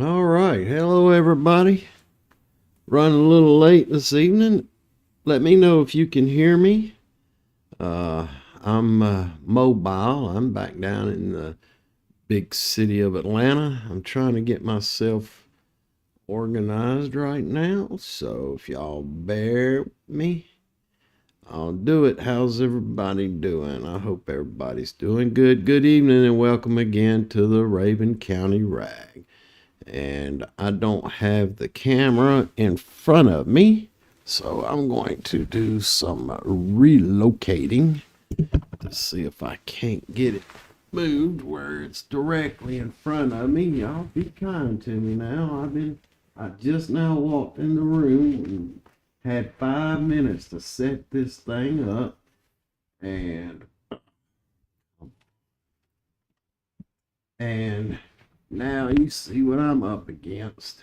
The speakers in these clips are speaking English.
All right. Hello, everybody. Running a little late this evening. Let me know if you can hear me. Uh, I'm mobile. I'm back down in the big city of Atlanta. I'm trying to get myself organized right now. So if y'all bear with me, I'll do it. How's everybody doing? I hope everybody's doing good. Good evening and welcome again to the Raven County Rag. And I don't have the camera in front of me, so I'm going to do some relocating to see if I can't get it moved where it's directly in front of me. Y'all be kind to me now. I just now walked in the room and had 5 minutes to set this thing up, and now you see what I'm up against.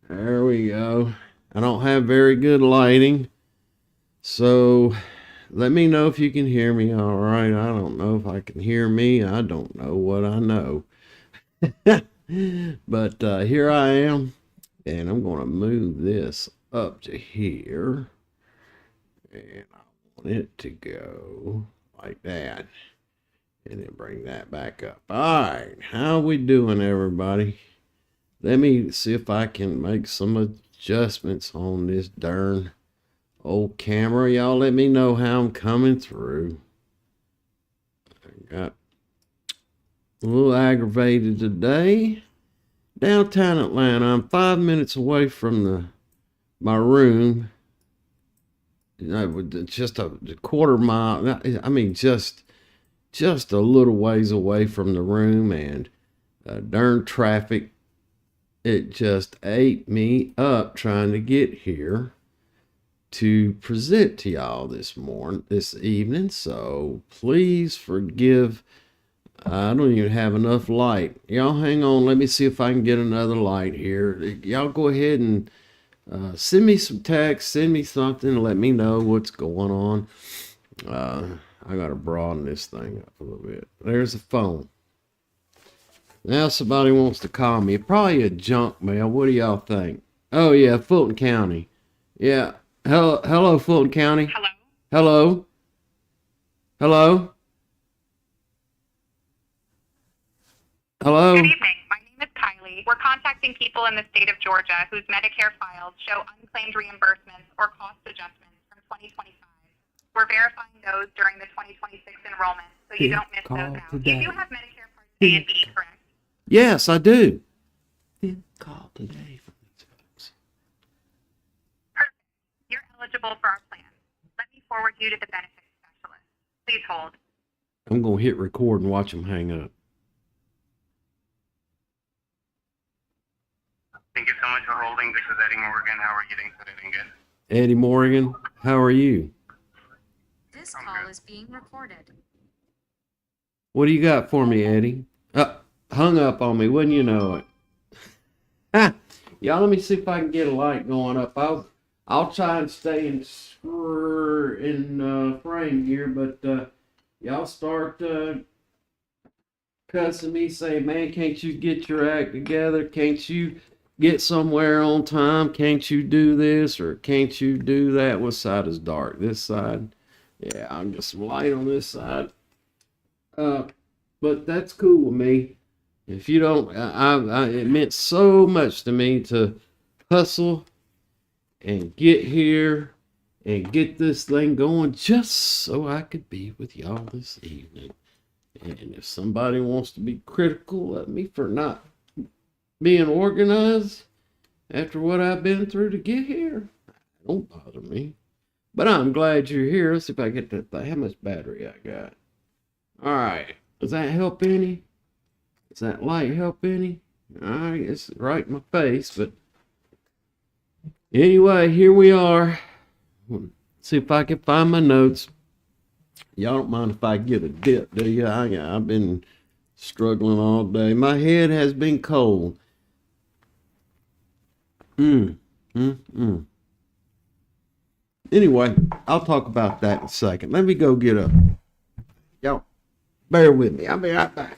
There we go. I don't have very good lighting, so let me know if you can hear me all right. I don't know if I can hear me. I don't know what I know. But here I am, and I'm going to move this up to here, and I want it to go like that. And then bring that back up. All right. How we doing, everybody? Let me see if I can make some adjustments on this darn old camera. Y'all let me know how I'm coming through. I got a little aggravated today. Downtown Atlanta. I'm 5 minutes away from my room. Just a quarter mile. I mean, just a little ways away from the room, and darn traffic, it just ate me up trying to get here to present to y'all this evening. So please forgive. I don't even have enough light. Y'all hang on. Let me see if I can get another light here. Y'all go ahead and send me some text, send me something, and let me know what's going on. I gotta broaden this thing up a little bit. There's a phone. Now somebody wants to call me. Probably a junk mail. What do y'all think? Oh yeah, Fulton County. Yeah. Hello, Fulton County. Hello. Hello. Hello. Hello. Good evening. My name is Kylie. We're contacting people in the state of Georgia whose Medicare files show unclaimed reimbursements or cost adjustments from 2025. We're verifying those during the 2026 enrollment, so you don't miss those out. You do have Medicare Part A and B, correct? Yes, I do. Call today from these folks. Perfect. You're eligible for our plan. Let me forward you to the benefits specialist. Please hold. I'm gonna hit record and watch them hang up. Thank you so much for holding. This is Eddie Morgan. How are you doing today, Good? Eddie Morgan, how are you? This call is being recorded. What do you got for me, Eddie? Hung up on me, wouldn't you know it? Y'all, let me see if I can get a light going up. I'll try and stay in frame here, but y'all start cussing me, saying, "Man, can't you get your act together? Can't you get somewhere on time? Can't you do this or can't you do that?" What side is dark? This side? Yeah, I'll get some light on this side. But that's cool with me. If you don't, it meant so much to me to hustle and get here and get this thing going just so I could be with y'all this evening. And if somebody wants to be critical of me for not being organized after what I've been through to get here, don't bother me. But I'm glad you're here. Let's see if I get that thing. How much battery I got? All right. Does that help any? Does that light help any? All right. It's right in my face. But anyway, here we are. Let's see if I can find my notes. Y'all don't mind if I get a dip, do you? I've been struggling all day. My head has been cold. Anyway, I'll talk about that in a second. Let me go get a... Y'all, bear with me. I'll be right back.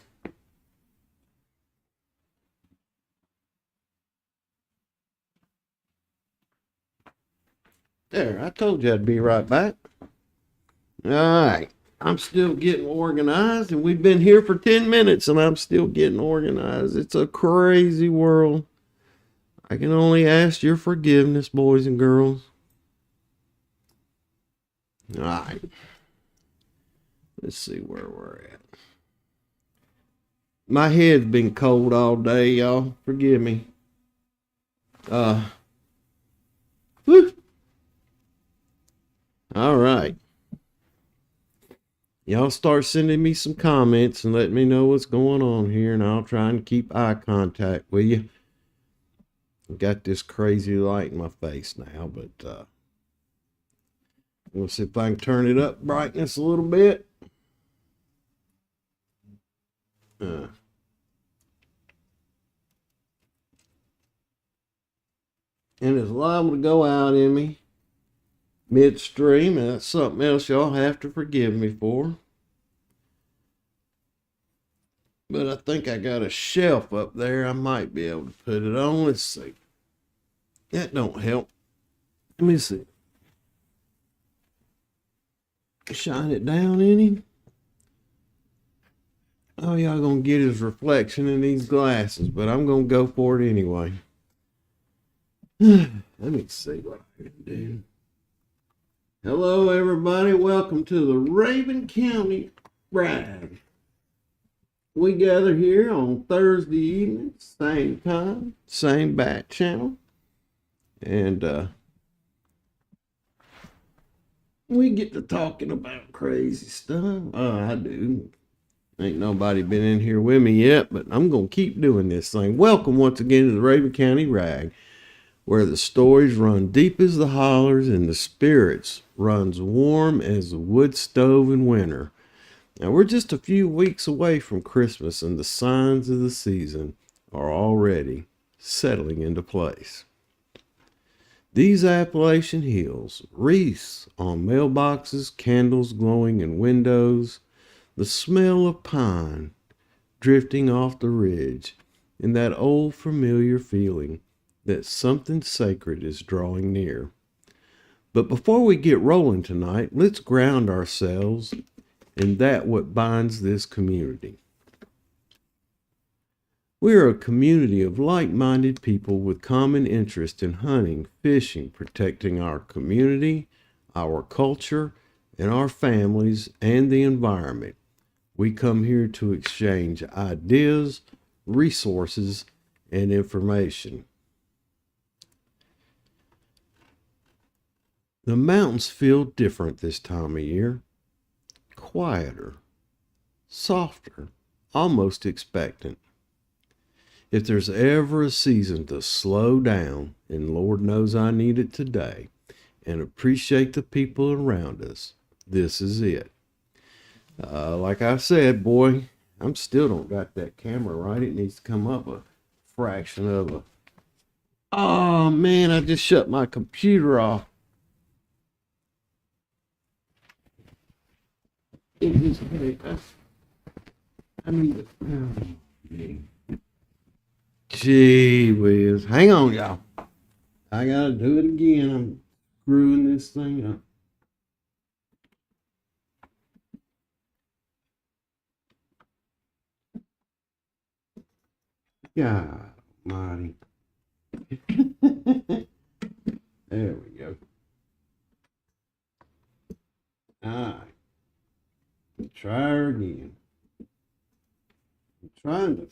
There, I told you I'd be right back. All right. I'm still getting organized, and we've been here for 10 minutes, and I'm still getting organized. It's a crazy world. I can only ask your forgiveness, boys and girls. All right. Let's see where we're at. My head's been cold all day, y'all. Forgive me. Whew. All right. Y'all start sending me some comments and let me know what's going on here, and I'll try and keep eye contact with you. I've got this crazy light in my face now, but we'll see if I can turn it up brightness a little bit. And it's liable to go out in me midstream, and that's something else y'all have to forgive me for. But I think I got a shelf up there I might be able to put it on. Let's see. That don't help. Let me see. Shine it down any? All y'all gonna get is reflection in these glasses, but I'm gonna go for it anyway. Let me see what I can do. Hello, everybody. Welcome to the Rabun County Rag. We gather here on Thursday evening, same time, same bat channel. And we get to talking about crazy stuff. Oh, I do. Ain't nobody been in here with me yet, but I'm going to keep doing this thing. Welcome once again to the Rabun County Rag, where the stories run deep as the hollers and the spirits runs warm as the wood stove in winter. Now, we're just a few weeks away from Christmas, and the signs of the season are already settling into place. These Appalachian hills, wreaths on mailboxes, candles glowing in windows, the smell of pine drifting off the ridge, and that old familiar feeling that something sacred is drawing near. But before we get rolling tonight, let's ground ourselves in that what binds this community. We are a community of like-minded people with common interest in hunting, fishing, protecting our community, our culture, and our families and the environment. We come here to exchange ideas, resources, and information. The mountains feel different this time of year. Quieter, softer, almost expectant. If there's ever a season to slow down, and Lord knows I need it today, and appreciate the people around us, this is it. Like I said, boy, I'm still don't got that camera right. It needs to come up a fraction of a... Oh, man, I just shut my computer off. It just... I need to... Oh, man. Gee whiz. Hang on, y'all. I gotta do it again. I'm screwing this thing up. God almighty. There we go. Alright. Try her again. I'm trying to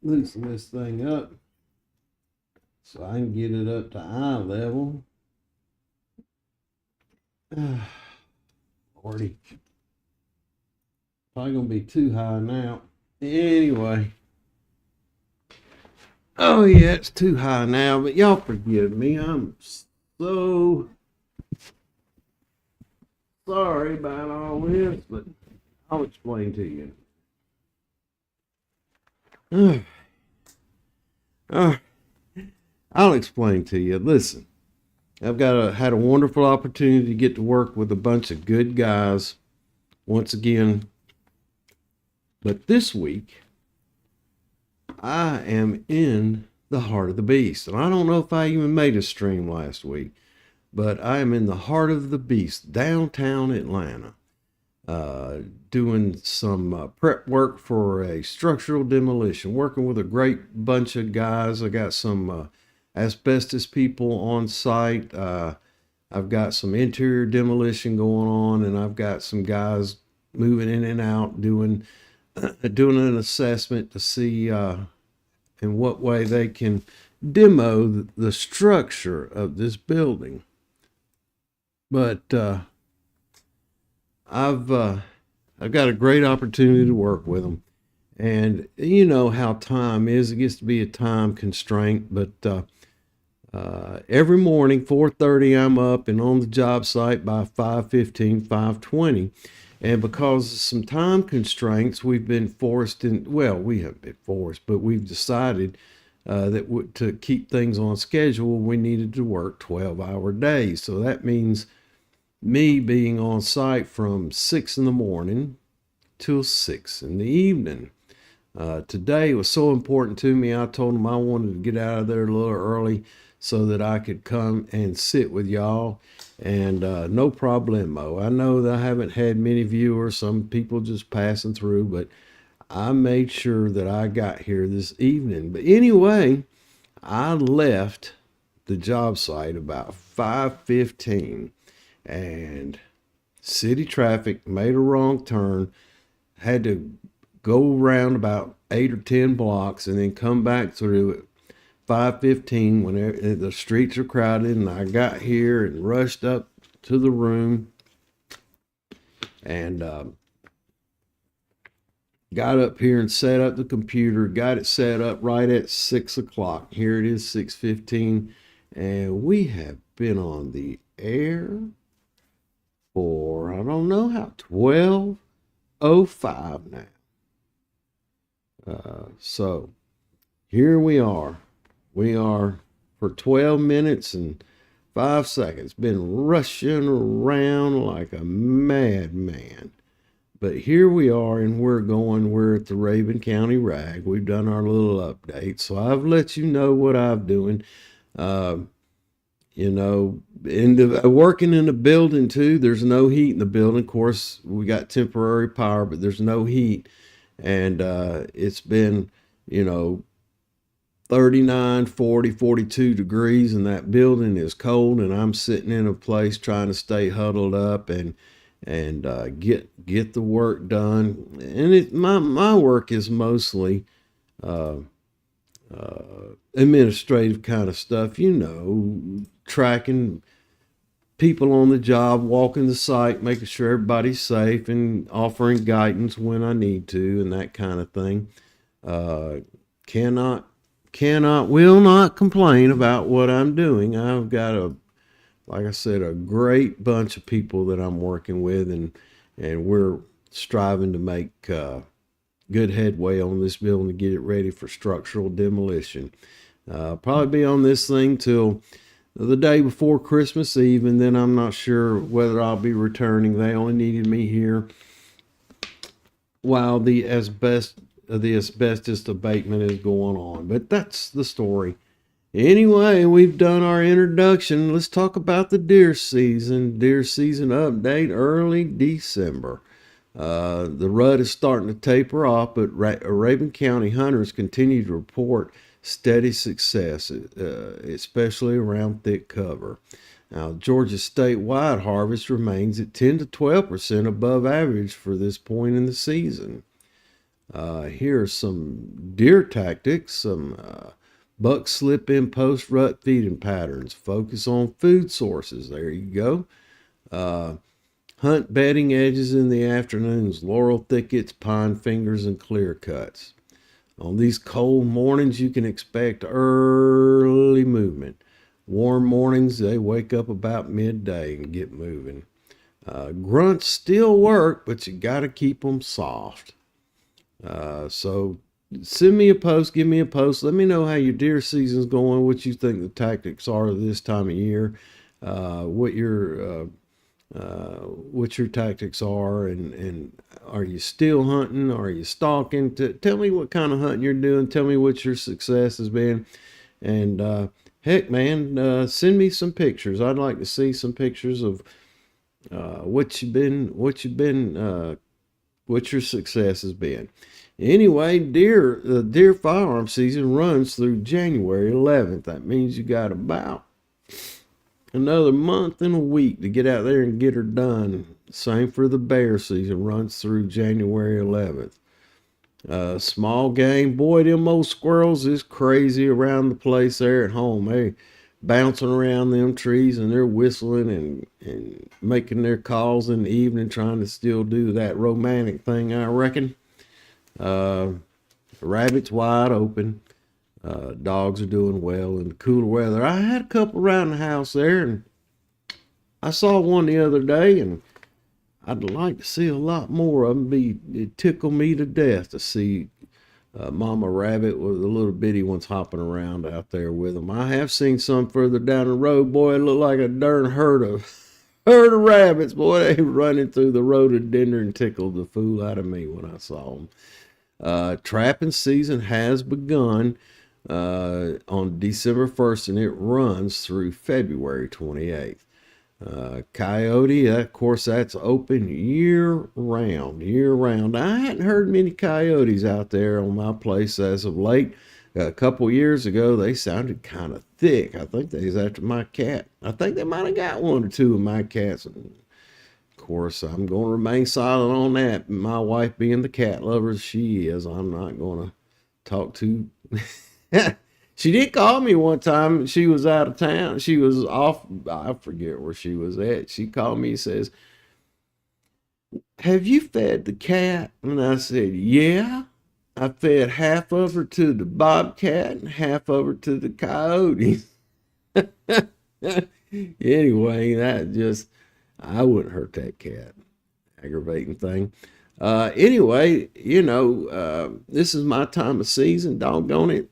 loosen this thing up so I can get it up to eye level. Lordy. Probably gonna be too high now. Anyway. Oh yeah, it's too high now, but y'all forgive me. I'm so sorry about all this, but I'll explain to you. I'll explain to you. Listen, I've had a wonderful opportunity to get to work with a bunch of good guys once again. But this week, I am in the heart of the beast. And I don't know if I even made a stream last week. but I am in the heart of the beast, downtown Atlanta, doing some prep work for a structural demolition, working with a great bunch of guys. I got some asbestos people on site. I've got some interior demolition going on, and I've got some guys moving in and out doing an assessment to see in what way they can demo the structure of this building. But I've got a great opportunity to work with them, and you know how time is; it gets to be a time constraint. But every morning, 4:30, I'm up and on the job site by 5:15, 5:20. And because of some time constraints, we've been we haven't been forced, but we've decided that to keep things on schedule, we needed to work 12-hour days. So that means me being on site from 6 in the morning till 6 in the evening. Today was so important to me, I told them I wanted to get out of there a little early so that I could come and sit with y'all. And no problemo. I know that I haven't had many viewers, some people just passing through, but I made sure that I got here this evening. But anyway, I left the job site about 5:15, and city traffic made a wrong turn, had to go around about 8 or 10 blocks and then come back through it 5:15 when the streets are crowded. And I got here and rushed up to the room and got up here and set up the computer, got it set up right at 6 o'clock. Here it is, 6:15, and we have been on the air for, I don't know how, 12:05 now. So here we are. We are for 12 minutes and 5 seconds been rushing around like a madman. But here we are, and we're at the Rabun County RAG. We've done our little update. So I've let you know what I'm doing. Working in the building too, there's no heat in the building. Of course, we got temporary power, but there's no heat. And it's been, 39, 40, 42 degrees, and that building is cold, and I'm sitting in a place trying to stay huddled up and get the work done. And my work is mostly administrative kind of stuff, tracking people on the job, walking the site, making sure everybody's safe, and offering guidance when I need to, and that kind of thing. Will not complain about what I'm doing. I've got like I said, a great bunch of people that I'm working with, and we're striving to make good headway on this building to get it ready for structural demolition. Probably be on this thing till the day before Christmas Eve, and then I'm not sure whether I'll be returning. They only needed me here while the asbestos abatement is going on. But that's the story. Anyway, we've done our introduction. Let's talk about the deer season. Deer season update early December. The rut is starting to taper off, but Rabun County hunters continue to report steady success, especially around thick cover. Now, Georgia's statewide harvest remains at 10 to 12% above average for this point in the season. Here are some deer tactics, some buck slip in post rut feeding patterns. Focus on food sources. There you go. Hunt bedding edges in the afternoons, laurel thickets, pine fingers, and clear cuts. On these cold mornings, you can expect early movement. Warm mornings, they wake up about midday and get moving. Grunts still work, but you got to keep them soft. So send me a post, give me a post. Let me know how your deer season's going, what you think the tactics are this time of year, what your tactics are, and are you still hunting? Are you stalking? Tell me what kind of hunting you're doing. Tell me what your success has been, and heck, man, send me some pictures. I'd like to see some pictures of what your success has been. Anyway, deer firearm season runs through January 11th. That means you got about another month and a week to get out there and get her done. Same for the bear season, runs through January 11th. Small game, boy, them old squirrels is crazy around the place there at home. They bouncing around them trees and they're whistling and making their calls in the evening, trying to still do that romantic thing, I reckon. Rabbits wide open. Dogs are doing well in the cooler weather. I had a couple around the house there, and I saw one the other day, and I'd like to see a lot more of them. It tickled me to death to see Mama Rabbit with the little bitty ones hopping around out there with them. I have seen some further down the road. Boy, it looked like a darn herd of rabbits. Boy, they running through the rhododendron tickled the fool out of me when I saw them. Trapping season has begun on December 1st, and it runs through February 28th. Coyote, of course, that's open year round. I hadn't heard many coyotes out there on my place as of late. A couple years ago, they sounded kind of thick. I think they was after my cat. I think they might have got one or two of my cats. And of course, I'm going to remain silent on that. My wife being the cat lover she is, I'm not going to talk to. She did call me one time. She was out of town. She was off. I forget where she was at. She called me and says, "Have you fed the cat?" And I said, "Yeah. I fed half of her to the bobcat and half of her to the coyote." Anyway, I wouldn't hurt that cat. Aggravating thing. Anyway, this is my time of season, doggone it.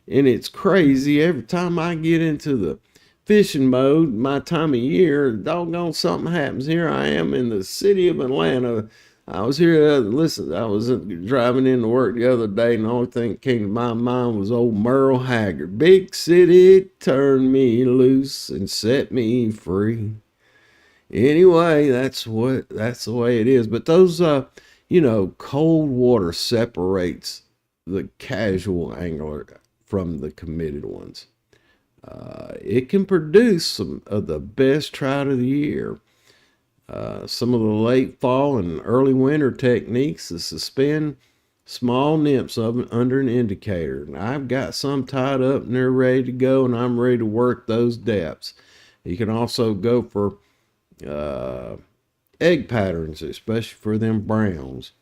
And it's crazy. Every time I get into the fishing mode, my time of year, doggone something happens. Here I am in the city of Atlanta. I was here, I was driving into work the other day, and the only thing that came to my mind was old Merle Haggard. Big city, turn me loose and set me free. Anyway, that's the way it is. But those, cold water separates the casual angler from the committed ones. It can produce some of the best trout of the year. Some of the late fall and early winter techniques is suspend small nymphs under an indicator. And I've got some tied up and they're ready to go, and I'm ready to work those depths. You can also go for egg patterns, especially for them browns.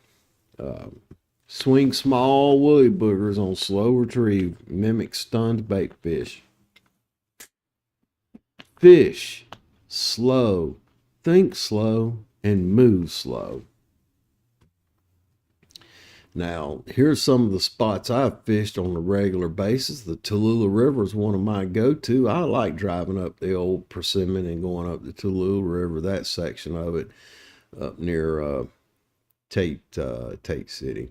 Swing small woolly boogers on slow retrieve, mimic stunned bait fish. Fish slow, think slow, and move slow. Now, here's some of the spots I've fished on a regular basis. The Tallulah River is one of my go-to. I like driving up the old Persimmon and going up the Tallulah River, that section of it, up near Tate City.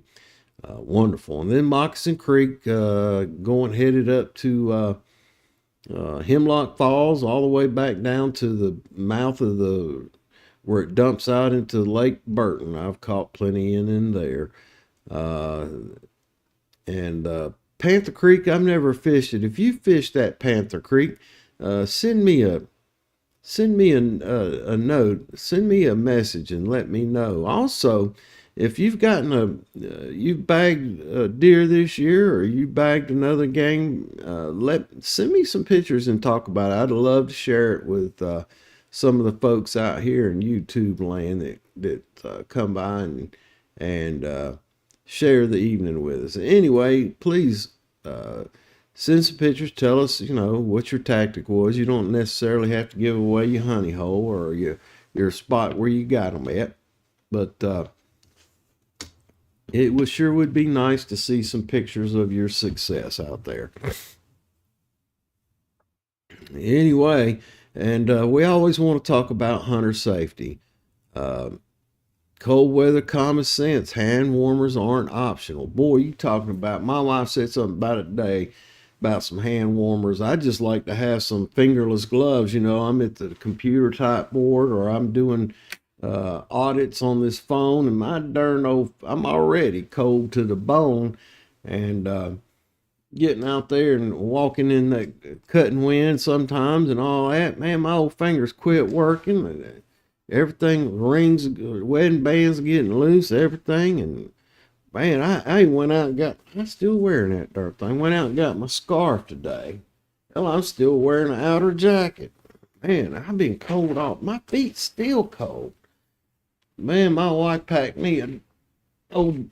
Wonderful. And then Moccasin Creek, headed up to Hemlock Falls, all the way back down to the mouth of where it dumps out into Lake Burton. I've caught plenty in there. And Panther Creek, I've never fished it. If you fish that Panther Creek, send me a note, send me a message and let me know. Also, if you've you've bagged a deer this year, or you bagged another game, send me some pictures and talk about it. I'd love to share it with some of the folks out here in YouTube land that come by and share the evening with us. Anyway, please send some pictures. Tell us, what your tactic was. You don't necessarily have to give away your honey hole or your spot where you got them at, but it would be nice to see some pictures of your success out there. Anyway, and we always want to talk about hunter safety. Cold weather common sense. Hand warmers aren't optional. Boy, you talking about, my wife said something about it today. about some hand warmers. I just like to have some fingerless gloves. You know, I'm at the computer type board, or I'm doing audits on this phone, and my darn old, I'm already cold to the bone, and getting out there and walking in that cutting wind sometimes and all that, man, my old fingers quit working. Everything, rings, wedding bands getting loose, everything. And man, I went out and I'm still wearing that darn thing. Went out and got my scarf today. Hell, I'm still wearing an outer jacket. Man, I've been cold off. My feet still cold. Man, my wife packed me an old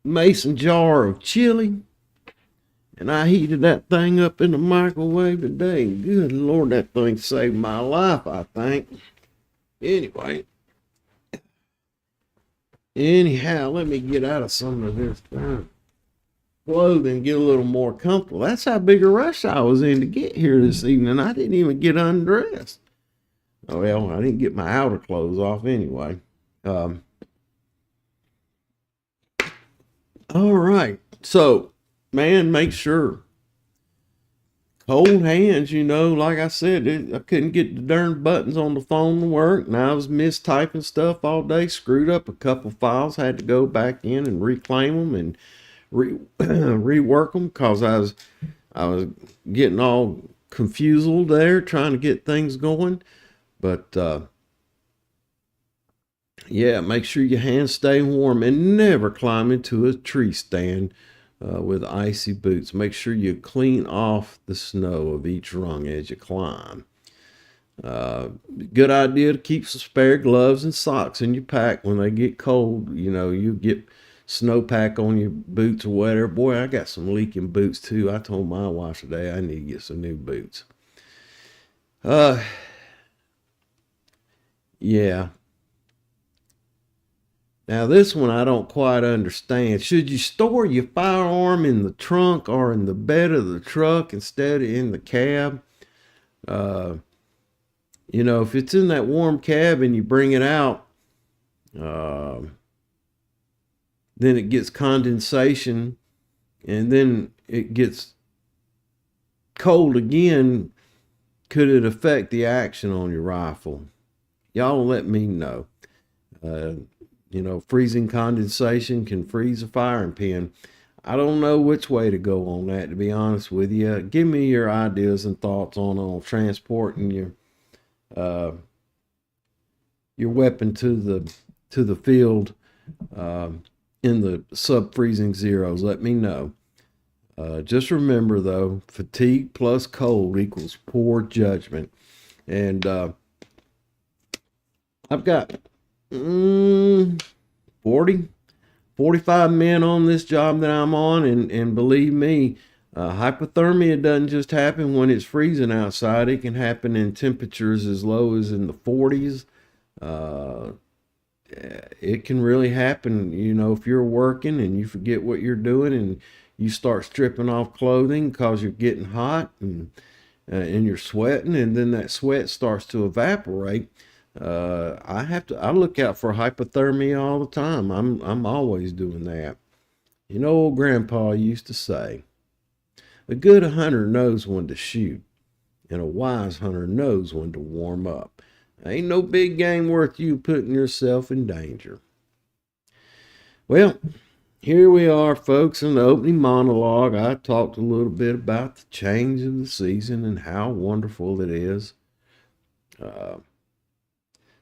mason jar of chili, and I heated that thing up in the microwave today. Good Lord, that thing saved my life, I think. Anyhow, let me get out of some of this clothing, get a little more comfortable. That's how big a rush I was in to get here this evening. I didn't even get undressed. Oh, well, I didn't get my outer clothes off anyway. All right. So, man, make sure. Cold hands, you know, like I said, I couldn't get the darn buttons on the phone to work, and I was mistyping stuff all day, screwed up a couple files, had to go back in and reclaim them and rework them because I was getting all confused there trying to get things going. But yeah, make sure your hands stay warm and never climb into a tree stand with icy boots. Make sure you clean off the snow of each rung as you climb. Good idea to keep some spare gloves and socks in your pack when they get cold. You know, you get snowpack on your boots or whatever. Boy, I got some leaking boots too. I told my wife today I need to get some new boots. Yeah. Now, this one I don't quite understand. Should you store your firearm in the trunk or in the bed of the truck instead of in the cab? You know, if it's in that warm cab and you bring it out, then it gets condensation and then it gets cold again. Could it affect the action on your rifle? Y'all let me know. You know, freezing condensation can freeze a firing pin. I don't know which way to go on that, to be honest with you. Give me your ideas and thoughts on transporting your weapon to the field in the sub-freezing zeros. Let me know. Just remember, though, fatigue plus cold equals poor judgment. And I've got 45 men on this job that I'm on, and believe me, hypothermia doesn't just happen when it's freezing outside. It can happen in temperatures as low as in the 40s. It can really happen, you know, if you're working and you forget what you're doing and you start stripping off clothing because you're getting hot and you're sweating, and then that sweat starts to evaporate. I look out for hypothermia all the time. I'm always doing that. You know, old grandpa used to say, a good hunter knows when to shoot, and a wise hunter knows when to warm up. Ain't no big game worth you putting yourself in danger. Well, here we are, folks. In the opening monologue, I talked a little bit about the change of the season and how wonderful it is.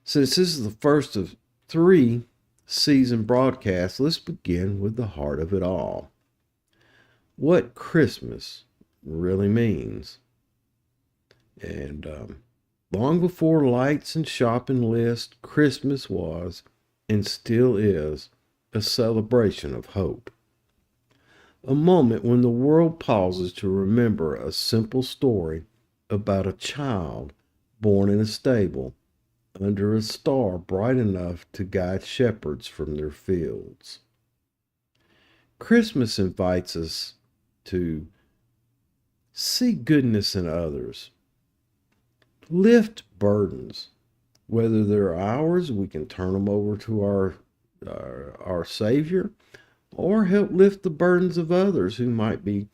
Since this is the first of 3 season broadcasts, let's begin with the heart of it all. What Christmas really means. And long before lights and shopping lists, Christmas was and still is a celebration of hope. A moment when the world pauses to remember a simple story about a child born in a stable under a star bright enough to guide shepherds from their fields. Christmas invites us to see goodness in others, lift burdens, whether they're ours, we can turn them over to our Savior, or help lift the burdens of others who might be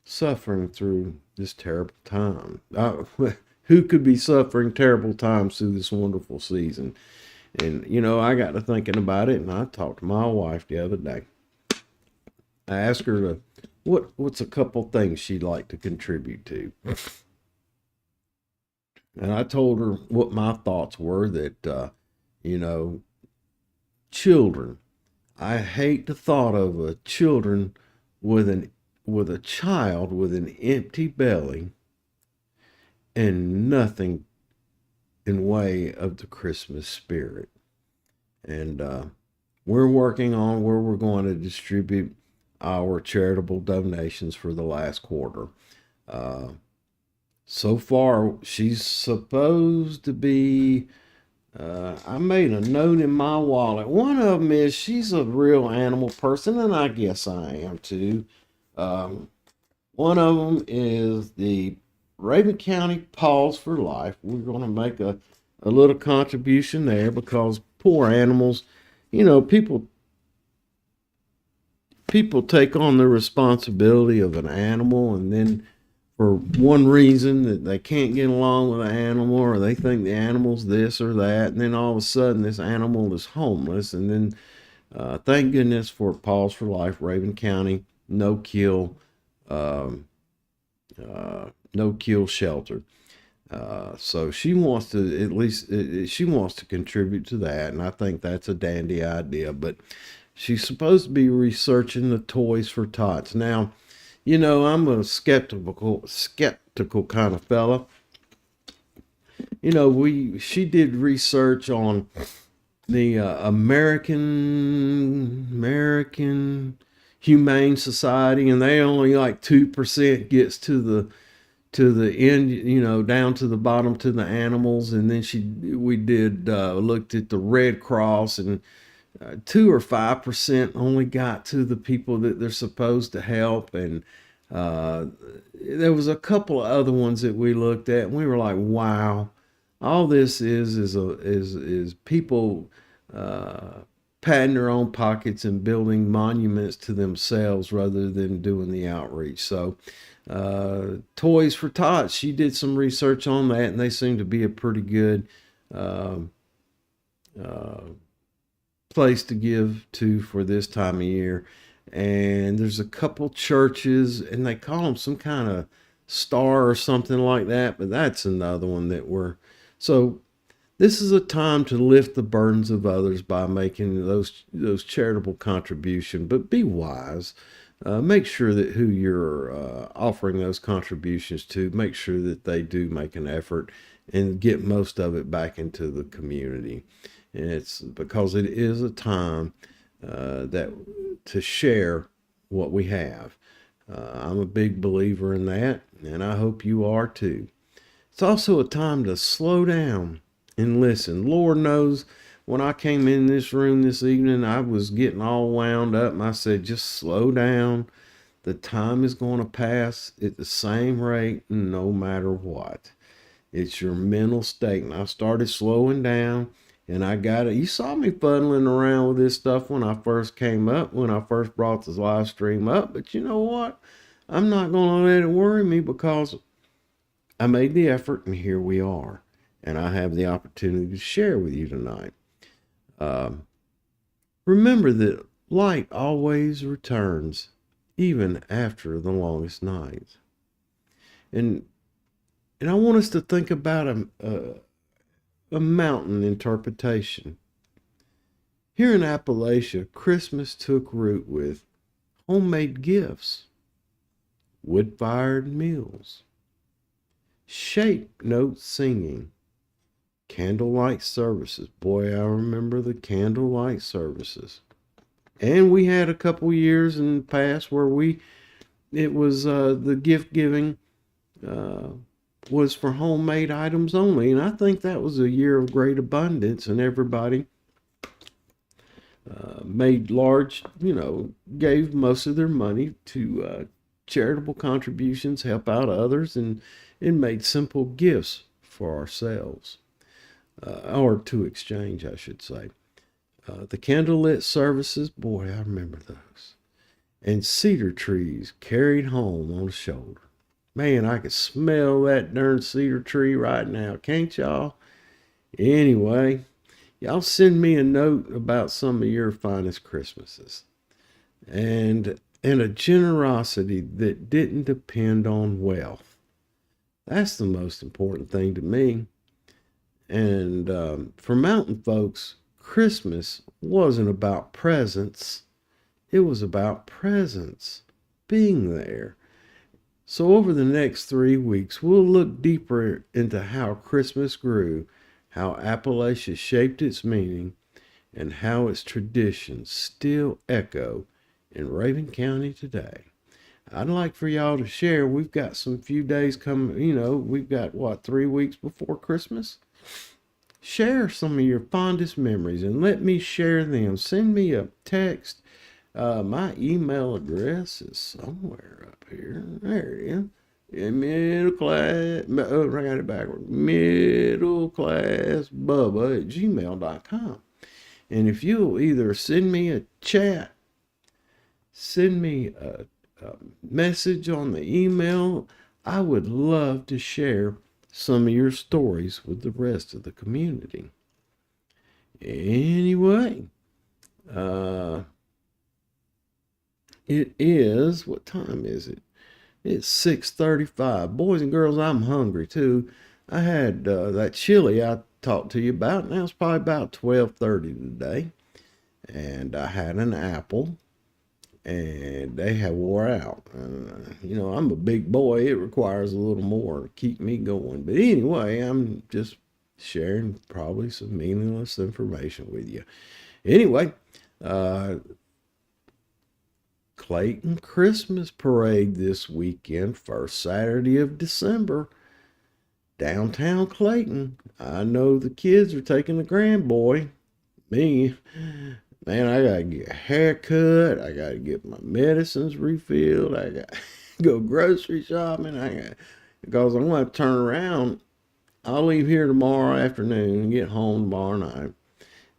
suffering through this terrible time. Who could be suffering terrible times through this wonderful season? And, I got to thinking about it, and I talked to my wife the other day. I asked her what's a couple things she'd like to contribute to. And I told her what my thoughts were that, children. I hate the thought of a children with a child with an empty belly and nothing in way of the Christmas spirit. And we're working on where we're going to distribute our charitable donations for the last quarter. So far, she's supposed to be, I made a note in my wallet. One of them is she's a real animal person, and I guess I am too. One of them is the Rabun County Paws for Life. We're going to make a little contribution there because poor animals, people take on the responsibility of an animal, and then for one reason that they can't get along with the animal, or they think the animal's this or that, and then all of a sudden this animal is homeless. And then thank goodness for Paws for Life, Rabun County, no kill shelter. So she wants to, at least she wants to contribute to that, and I think that's a dandy idea. But she's supposed to be researching the Toys for Tots. Now, I'm a skeptical kind of fella. She did research on the American Humane Society, and they only like 2% gets to the end, down to the bottom to the animals. And then we looked at the Red Cross, and 2 or 5% only got to the people that they're supposed to help. And there was a couple of other ones that we looked at, and we were like, wow, all this is people patting their own pockets and building monuments to themselves rather than doing the outreach. So Toys for Tots, she did some research on that, and they seem to be a pretty good place to give to for this time of year. And there's a couple churches, and they call them some kind of star or something like that, but that's another one that so this is a time to lift the burdens of others by making those charitable contributions. But be wise. Make sure that who you're offering those contributions to, make sure that they do make an effort and get most of it back into the community. And it's because it is a time to share what we have. I'm a big believer in that, and I hope you are too. It's also a time to slow down and listen. Lord knows, when I came in this room this evening, I was getting all wound up, and I said, just slow down. The time is going to pass at the same rate, no matter what. It's your mental state. And I started slowing down, and I got it. You saw me fuddling around with this stuff when I first came up, when I first brought this live stream up. But you know what? I'm not going to let it worry me, because I made the effort, and here we are. And I have the opportunity to share with you tonight. Remember that light always returns, even after the longest night. And I want us to think about a mountain interpretation. Here in Appalachia, Christmas took root with homemade gifts, wood-fired meals, shape note singing, candlelight services. Boy, I remember the candlelight services. And we had a couple years in the past where it was the gift giving was for homemade items only. And I think that was a year of great abundance, and everybody made large, gave most of their money to charitable contributions, help out others, and made simple gifts for ourselves. Or to exchange, I should say. The candlelit services, boy, I remember those. and cedar trees carried home on the shoulder. Man, I can smell that darn cedar tree right now, can't y'all? Anyway, y'all send me a note about some of your finest Christmases and a generosity that didn't depend on wealth. That's the most important thing to me. And for mountain folks, Christmas wasn't about presents. It was about presence, being there. So over the next 3 weeks, we'll look deeper into how Christmas grew, how Appalachia shaped its meaning, and how its traditions still echo in Raven County today. I'd like for y'all to share. We've got some few days coming, we've got 3 weeks before Christmas? Share some of your fondest memories and let me share them. Send me a text. My email address is somewhere up here. There it is. Middle class, I got it backward. middleclassbubba@gmail.com. And if you'll either send me a chat, send me a message on the email, I would love to share some of your stories with the rest of the community. Anyway, it is, what time is it? It's 6:35. Boys and girls, I'm hungry too. I had that chili I talked to you about. Now it's probably about 12:30 today. And I had an apple. And they have wore out. I'm a big boy. It requires a little more to keep me going. But anyway, I'm just sharing probably some meaningless information with you. Anyway, Clayton Christmas Parade this weekend, first Saturday of December, downtown Clayton. I know the kids are taking the grand boy. Me, man, I gotta get a haircut. I gotta get my medicines refilled. I gotta go grocery shopping. Because I'm gonna turn around. I'll leave here tomorrow afternoon and get home tomorrow night.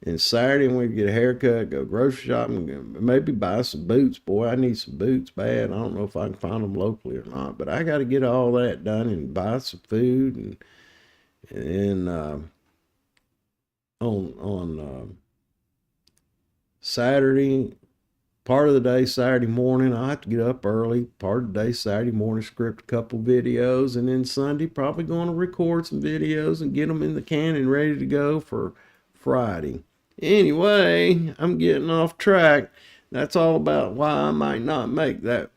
And Saturday, I'm gonna get a haircut, go grocery shopping, maybe buy some boots. Boy, I need some boots bad. I don't know if I can find them locally or not, but I got to get all that done and buy some food. And on Saturday, part of the day, Saturday morning, I have to get up early. Part of the day, Saturday morning, script a couple videos. And then Sunday, probably going to record some videos and get them in the can and ready to go for Friday. Anyway, I'm getting off track. That's all about why I might not make that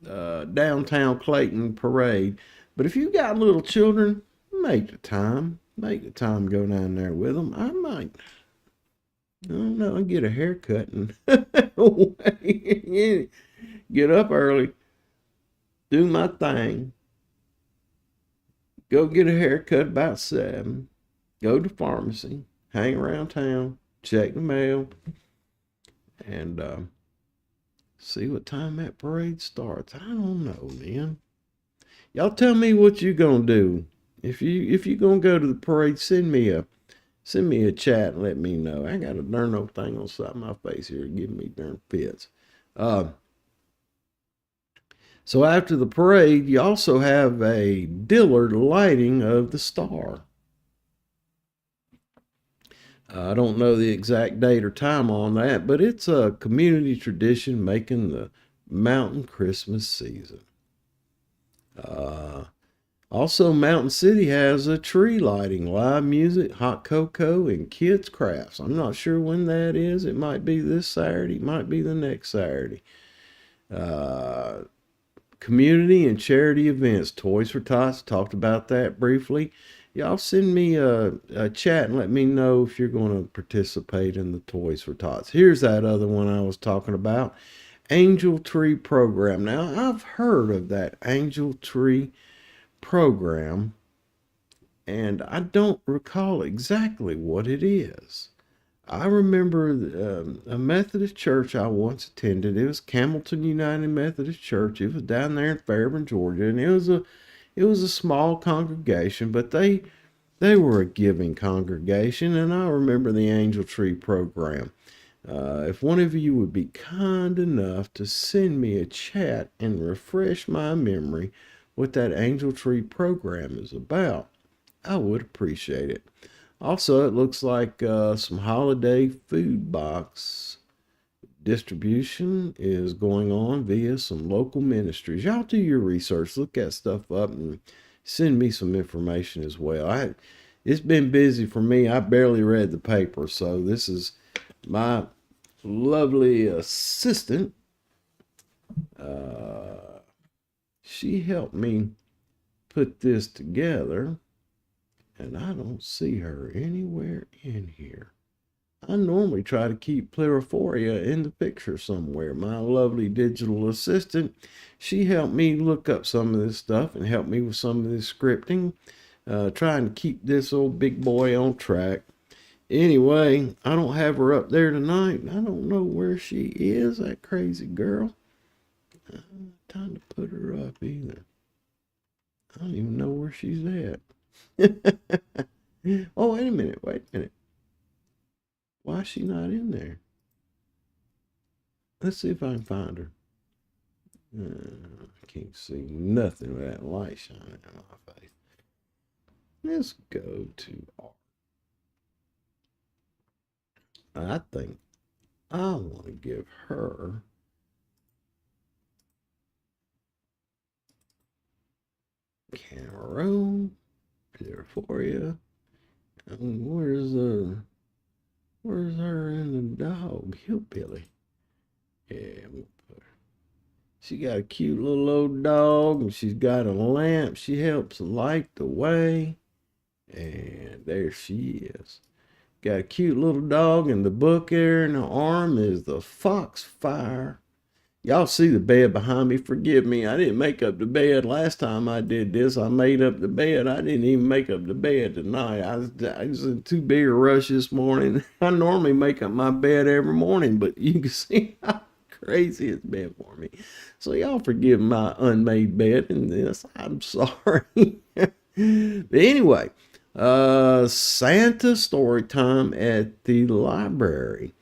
downtown Clayton parade. But if you got little children, make the time. Make the time go down there with them. I don't know, get a haircut and get up early, do my thing, go get a haircut about 7, go to the pharmacy, hang around town, check the mail, and see what time that parade starts. I don't know, man. Y'all tell me what you gonna do. If you gonna go to the parade, send me a chat and let me know. I got a darn old thing on the side of my face here giving me darn fits. So after the parade, you also have a Dillard lighting of the star. I don't know the exact date or time on that, but it's a community tradition making the mountain Christmas season. Also, Mountain City has a tree lighting, live music, hot cocoa, and kids' crafts. I'm not sure when that is. It might be this Saturday, it might be the next Saturday. Community and charity events, Toys for Tots, talked about that briefly. Y'all send me a chat and let me know if you're going to participate in the Toys for Tots. Here's that other one I was talking about, Angel Tree Program. Now, I've heard of that Angel Tree program, and I don't recall exactly what it is. I remember a Methodist church I once attended. It was Campbellton United Methodist Church. It was down there in Fairburn, Georgia, and it was a small congregation, but they were a giving congregation, and I remember the Angel Tree program. If one of you would be kind enough to send me a chat and refresh my memory what that Angel Tree program is about, I would appreciate it. Also, it looks like some holiday food box distribution is going on via some local ministries. Y'all do your research, look that stuff up, and send me some information as well. It's been busy for me. I barely read the paper, so this is my lovely assistant. She helped me put this together, and I don't see her anywhere in here. I normally try to keep Pluriforia in the picture somewhere. My lovely digital assistant, she helped me look up some of this stuff and help me with some of this scripting, trying to keep this old big boy on track. Anyway, I don't have her up there tonight. I don't know where she is, that crazy girl. Time to put her up either. I don't even know where she's at. Oh, wait a minute. Why is she not in there? Let's see if I can find her. I can't see nothing with that light shining in my face. Let's go to art. I think I want to give her Cameroon there for you. Where's her and the dog? Hillbilly. Yeah, she got a cute little old dog, and she's got a lamp. She helps light the way. And there she is. Got a cute little dog, and the book there in her arm is the Foxfire. Y'all see the bed behind me. Forgive me. I didn't make up the bed last time I did this. I made up the bed. I didn't even make up the bed tonight. I was in too big a rush this morning. I normally make up my bed every morning, but you can see how crazy it's been for me. So y'all forgive my unmade bed in this. I'm sorry. But anyway, Santa story time at the library.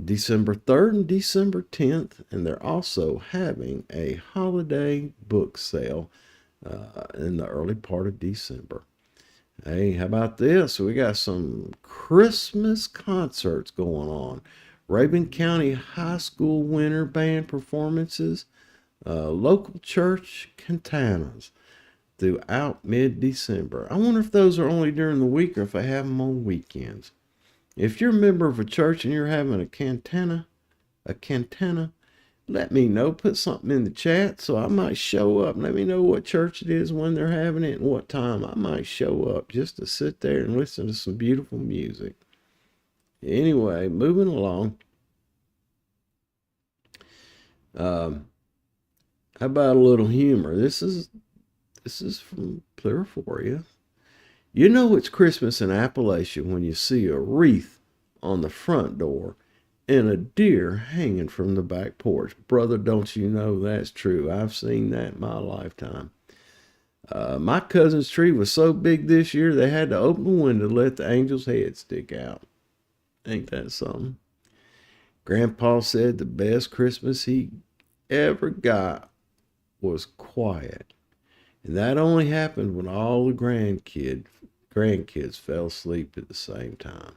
December 3rd and December 10th, and they're also having a holiday book sale in the early part of December. Hey, how about this? We got some Christmas concerts going on. Rabun County High School winter band performances, local church cantanas throughout mid-December. I wonder if those are only during the week or if they have them on weekends. If you're a member of a church and you're having a cantana, let me know. Put something in the chat so I might show up. Let me know what church it is, when they're having it, and what time. I might show up just to sit there and listen to some beautiful music. Anyway, moving along. How about a little humor? This is from Pluriforia. You know it's Christmas in Appalachia when you see a wreath on the front door and a deer hanging from the back porch. Brother, don't you know that's true? I've seen that in my lifetime. My cousin's tree was so big this year they had to open the window to let the angel's head stick out. Ain't that something? Grandpa said the best Christmas he ever got was quiet. And that only happened when all the grandkids fell asleep at the same time.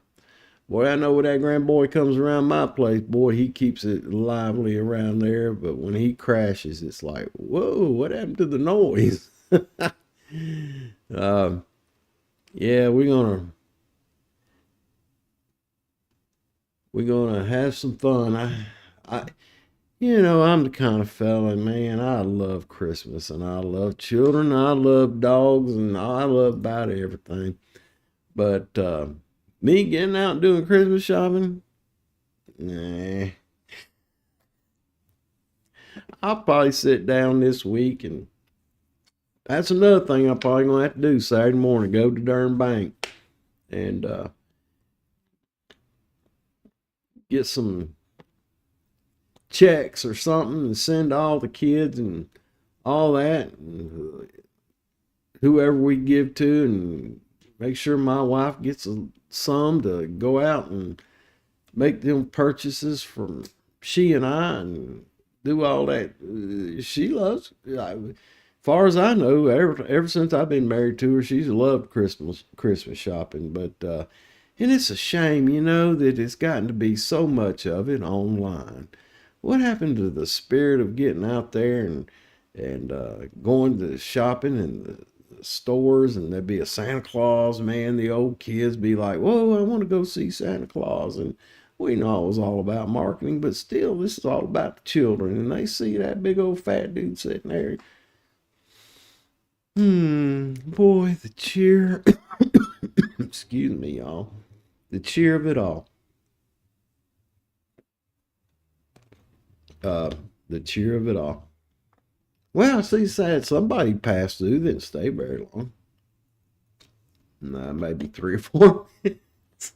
Boy, I know when that grandboy comes around my place, boy, he keeps it lively around there. But when he crashes, it's like, whoa, what happened to the noise? Yeah, we're gonna have some fun. I'm the kind of fella, man, I love Christmas, and I love children, I love dogs, and I love about everything. But me getting out and doing Christmas shopping, nah. I'll probably sit down this week, and that's another thing I'm probably going to have to do Saturday morning, go to darn bank and get some checks or something and send to all the kids and all that, and whoever we give to, and make sure my wife gets some to go out and make them purchases from she and I and do all that. She loves. Far as I know, ever since I've been married to her, she's loved Christmas shopping. But and it's a shame, that it's gotten to be so much of it online. What happened to the spirit of getting out there and going to shopping in the stores, and there'd be a Santa Claus, man. The old kids be like, "Whoa, I want to go see Santa Claus," and we know it was all about marketing, but still, this is all about the children, and they see that big old fat dude sitting there. Boy, the cheer. Excuse me, y'all. The cheer of it all. The cheer of it all. Well, I see sad somebody passed through, didn't stay very long. Nah, maybe 3 or 4 minutes.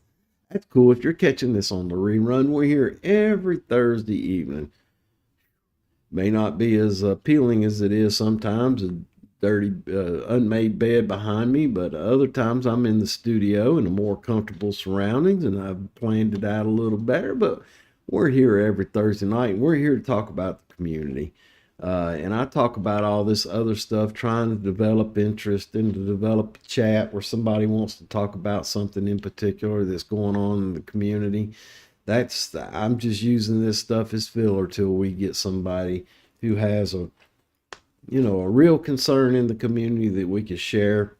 That's cool. If you're catching this on the rerun, we're here every Thursday evening. May not be as appealing as it is sometimes, a dirty, unmade bed behind me, but other times I'm in the studio in a more comfortable surroundings, and I've planned it out a little better. But we're here every Thursday night, and we're here to talk about the community. And I talk about all this other stuff, trying to develop interest and to develop a chat where somebody wants to talk about something in particular that's going on in the community. I'm just using this stuff as filler till we get somebody who has a real concern in the community that we can share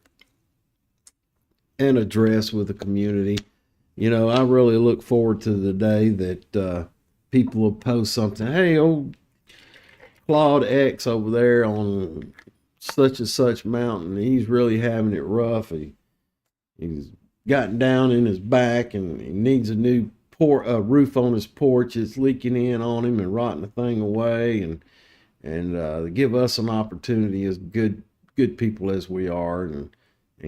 and address with the community. I really look forward to the day that people will post something. Hey, old Claude X over there on such and such mountain, he's really having it rough. He's gotten down in his back and he needs a new roof on his porch. It's leaking in on him and rotting the thing away. And give us an opportunity as good people as we are, and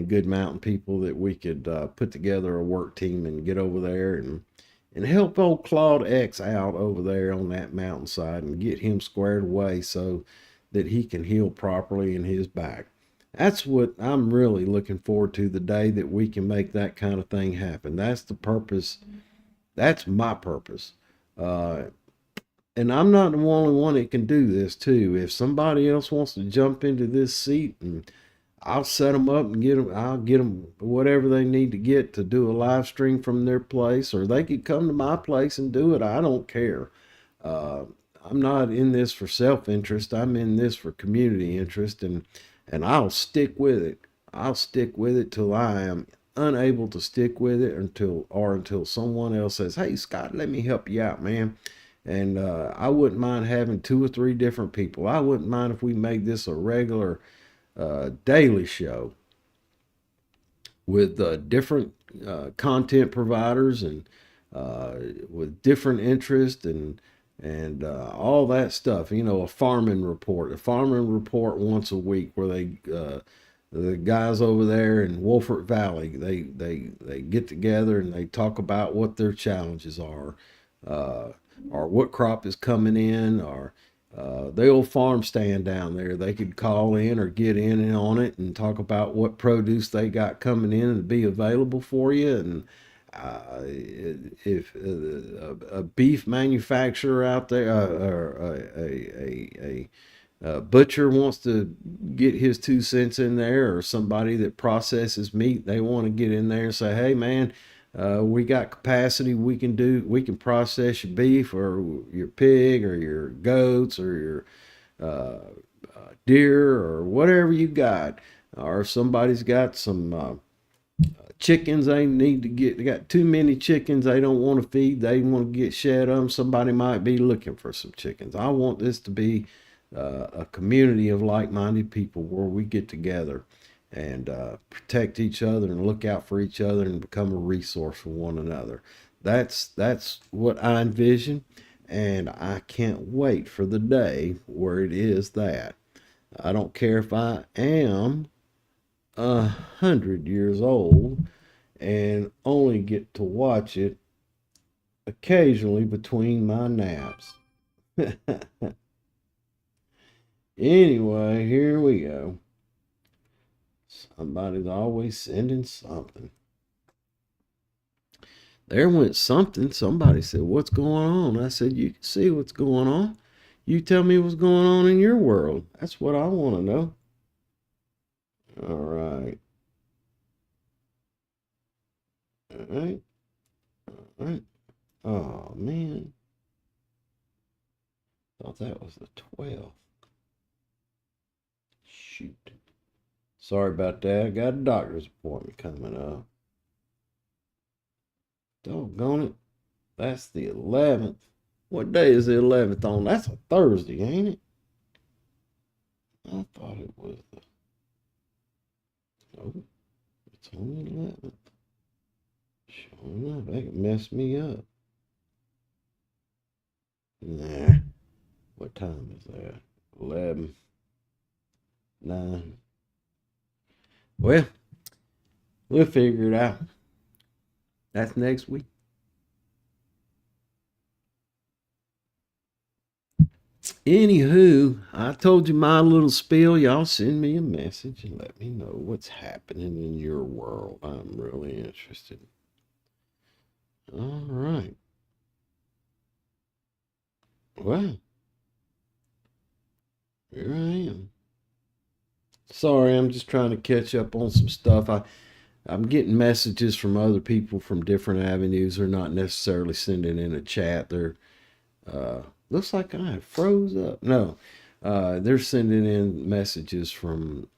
good mountain people, that we could put together a work team and get over there and help old Claude X out over there on that mountainside and get him squared away so that he can heal properly in his back. That's what I'm really looking forward to, the day that we can make that kind of thing happen. That's the purpose. That's my purpose. And I'm not the only one that can do this too. If somebody else wants to jump into this seat, and I'll set them up and I'll get them whatever they need to get to do a live stream from their place, or they could come to my place and do it. I don't care. I'm not in this for self-interest. I'm in this for community interest, and I'll stick with it. I'll stick with it till I am unable to stick with it, until someone else says, "Hey, Scott, let me help you out, man." And I wouldn't mind having 2 or 3 different people. I wouldn't mind if we made this a regular daily show with different content providers, and with different interest and all that stuff. A farming report once a week, where the guys over there in Wolford Valley, they get together and they talk about what their challenges are. Or what crop is coming in, or the old farm stand down there. They could call in or get in on it and talk about what produce they got coming in and be available for you. And if a beef manufacturer out there, or a butcher wants to get his 2 cents in there, or somebody that processes meat, they want to get in there and say, "Hey, man, we got capacity. We can process your beef or your pig or your goats or your deer or whatever you got." Or if somebody's got some chickens they got too many chickens they don't want to feed, they want to get shed of them. Somebody might be looking for some chickens. I want this to be a community of like-minded people where we get together and protect each other and look out for each other and become a resource for one another. That's what I envision, and I can't wait for the day where it is that. I don't care if I am 100 years old and only get to watch it occasionally between my naps. Anyway, here we go. Somebody's always sending something. there went something. Somebody said, "What's going on?" I said, "You can see what's going on. You tell me what's going on in your world. That's what I want to know." All right. All right. All right. Oh, man. Thought that was the 12th. Shoot. Sorry about that. I got a doctor's appointment coming up. Doggone it. That's the 11th. What day is the 11th on? That's a Thursday, ain't it? I thought it was the... Oh, it's on the 11th. Sure enough, that could mess me up. Nah. What time is that? 11. 9. Well, we'll figure it out. That's next week. Anywho, I told you my little spiel. Y'all send me a message and let me know what's happening in your world. I'm really interested. All right. Well, here I am. Sorry, I'm just trying to catch up on some stuff. I'm getting messages from other people from different avenues. They're not necessarily sending in a chat. They're looks like I froze up. No, they're sending in messages from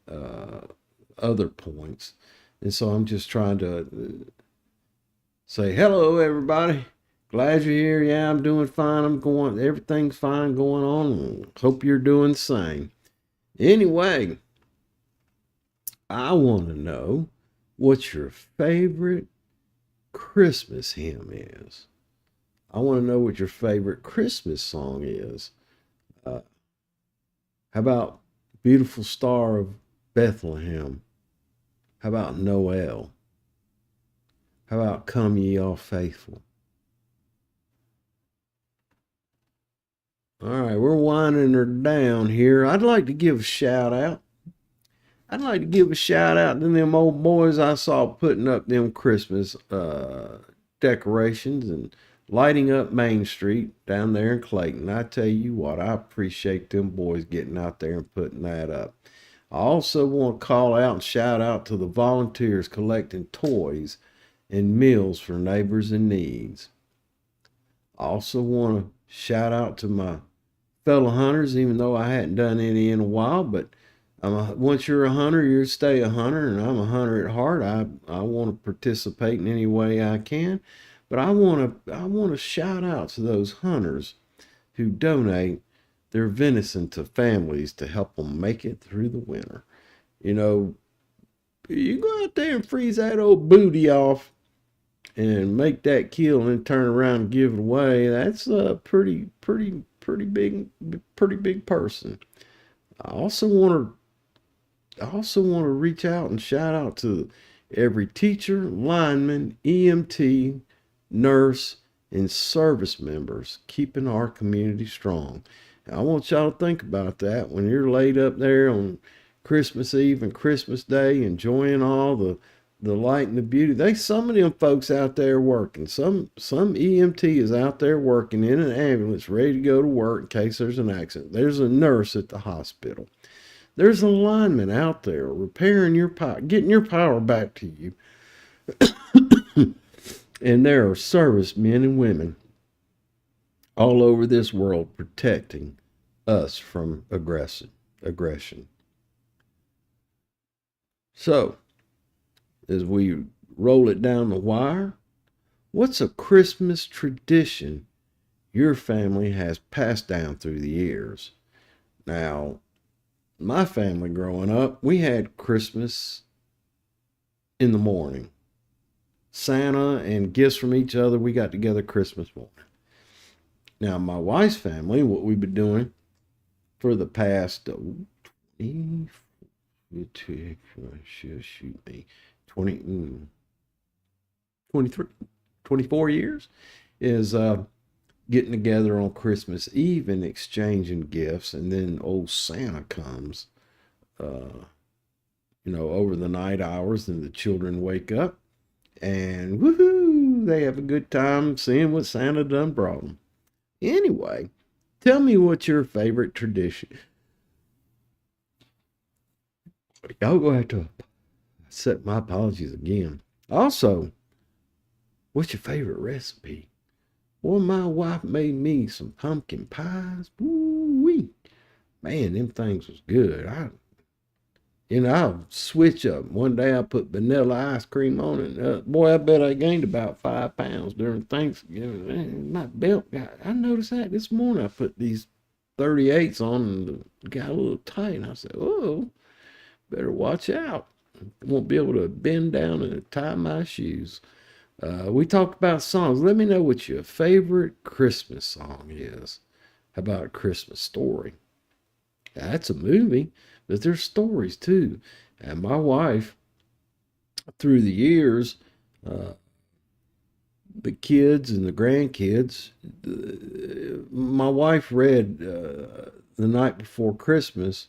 other points, and so I'm just trying to say hello, everybody. Glad you're here. Yeah, I'm doing fine. Everything's fine going on. Hope you're doing the same. Anyway, I want to know what your favorite Christmas hymn is. I want to know what your favorite Christmas song is. How about Beautiful Star of Bethlehem? How about Noel? How about Come Ye All Faithful? All right, we're winding her down here. I'd like to give a shout out. I'd like to give a shout out to them old boys I saw putting up them Christmas decorations and lighting up Main Street down there in Clayton. I tell you what, I appreciate them boys getting out there and putting that up. I also want to call out and shout out to the volunteers collecting toys and meals for neighbors in need. I also want to shout out to my fellow hunters, even though I hadn't done any in a while, but once you're a hunter, you stay a hunter, and I'm a hunter at heart. I want to participate in any way I can, but I want to shout out to those hunters who donate their venison to families to help them make it through the winter. You know, you go out there and freeze that old booty off and make that kill and then turn around and give it away. That's a pretty big person. I also want to reach out and shout out to every teacher, lineman, EMT, nurse, and service members keeping our community strong. I want y'all to think about that when you're laid up there on Christmas Eve and Christmas Day, enjoying all the light and the beauty. Some of them folks out there working. Some EMT is out there working in an ambulance, ready to go to work in case there's an accident. There's a nurse at the hospital. There's a lineman out there repairing your power, getting your power back to you. And there are servicemen and women all over this world protecting us from aggression. So, as we roll it down the wire, what's a Christmas tradition your family has passed down through the years? Now, my family growing up, we had Christmas in the morning. Santa and gifts from each other, we got together Christmas morning. Now, my wife's family, what we've been doing for the past 24 years is getting together on Christmas Eve and exchanging gifts, and then old Santa comes over the night hours, and the children wake up and woohoo, they have a good time seeing what Santa done brought them. Anyway, tell me what's your favorite tradition. Y'all go have to accept my apologies again. Also, what's your favorite recipe? Well, my wife made me some pumpkin pies. Woo-wee. Man, them things was good. I'll switch up. One day I put vanilla ice cream on it. Boy, I bet I gained about 5 pounds during Thanksgiving. Man, my belt I noticed that this morning. I put these 38s on and got a little tight. And I said, oh, better watch out. Won't be able to bend down and tie my shoes. We talked about songs. Let me know what your favorite Christmas song is. How about A Christmas Story? That's a movie, but there's stories too. And my wife, through the years, the kids and the grandkids, my wife read the night before Christmas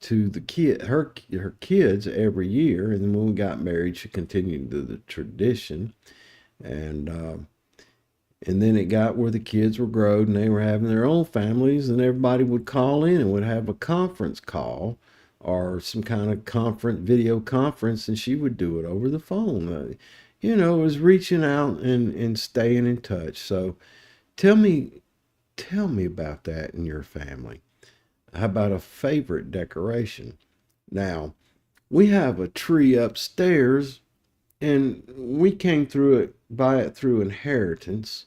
to her kids every year, and then when we got married, she continued the tradition, and then it got where the kids were grown and they were having their own families, and everybody would call in and would have a conference call or some kind of video conference, and she would do it over the phone. It was reaching out and staying in touch. So tell me about that in your family. How about a favorite decoration? Now, we have a tree upstairs, and we came by it through inheritance.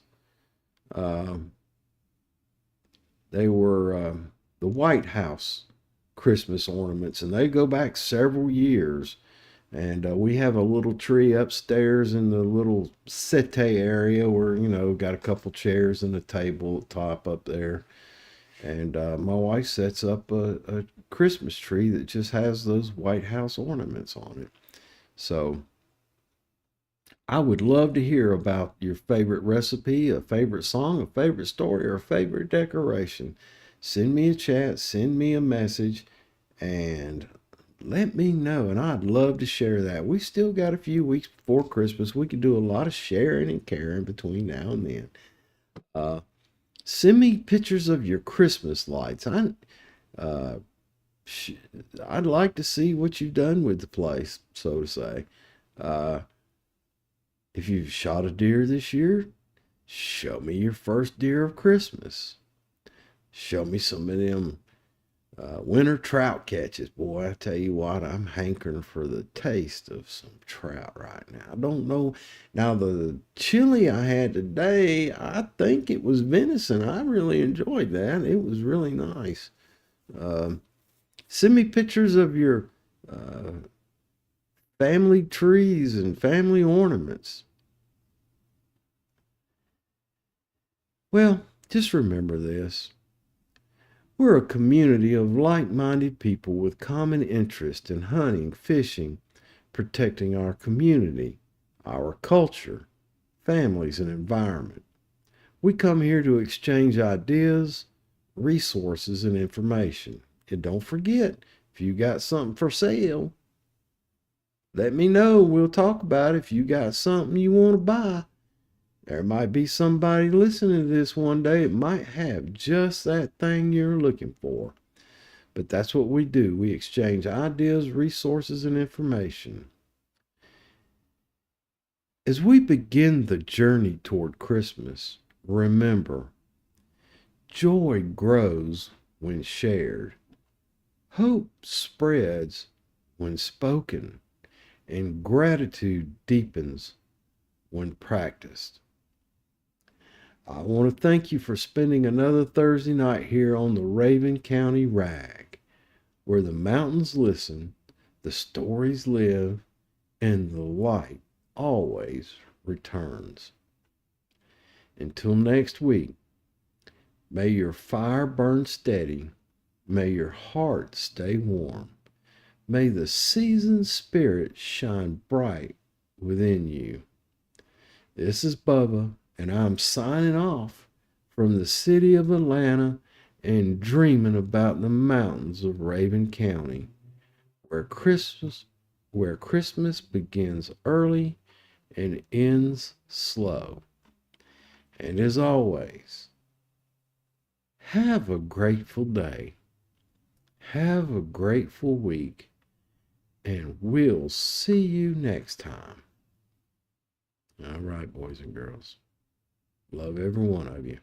They were the White House Christmas ornaments, and they go back several years. And we have a little tree upstairs in the little settee area where, got a couple chairs and a table at the top up there. And my wife sets up a Christmas tree that just has those White House ornaments on it. So I would love to hear about your favorite recipe, a favorite song, a favorite story, or a favorite decoration. Send me a chat, send me a message, and let me know. And I'd love to share that. We still got a few weeks before Christmas. We can do a lot of sharing and caring between now and then. Send me pictures of your Christmas lights. I'd like to see what you've done with the place, so to say. If you've shot a deer this year, show me your first deer of Christmas. Show me some of them winter trout catches. Boy, I tell you what, I'm hankering for the taste of some trout right now. I don't know. Now, the chili I had today, I think it was venison. I really enjoyed that. It was really nice. Send me pictures of your family trees and family ornaments. Well, just remember this. We're a community of like-minded people with common interest in hunting, fishing, protecting our community, our culture, families, and environment. We come here to exchange ideas, resources, and information. And don't forget, if you got something for sale, let me know. We'll talk about it. If you got something you want to buy, there might be somebody listening to this one day that might have just that thing you're looking for. But that's what we do. We exchange ideas, resources, and information. As we begin the journey toward Christmas, remember, joy grows when shared. Hope spreads when spoken, and gratitude deepens when practiced. I want to thank you for spending another Thursday night here on the Raven County Rag, where the mountains listen, the stories live, and the light always returns. Until next week, may your fire burn steady, may your heart stay warm, may the seasoned spirit shine bright within you. This is Bubba, and I'm signing off from the city of Atlanta and dreaming about the mountains of Raven County, where Christmas begins early and ends slow. And as always, have a grateful day. Have a grateful week. And we'll see you next time. All right, boys and girls. Love every one of you.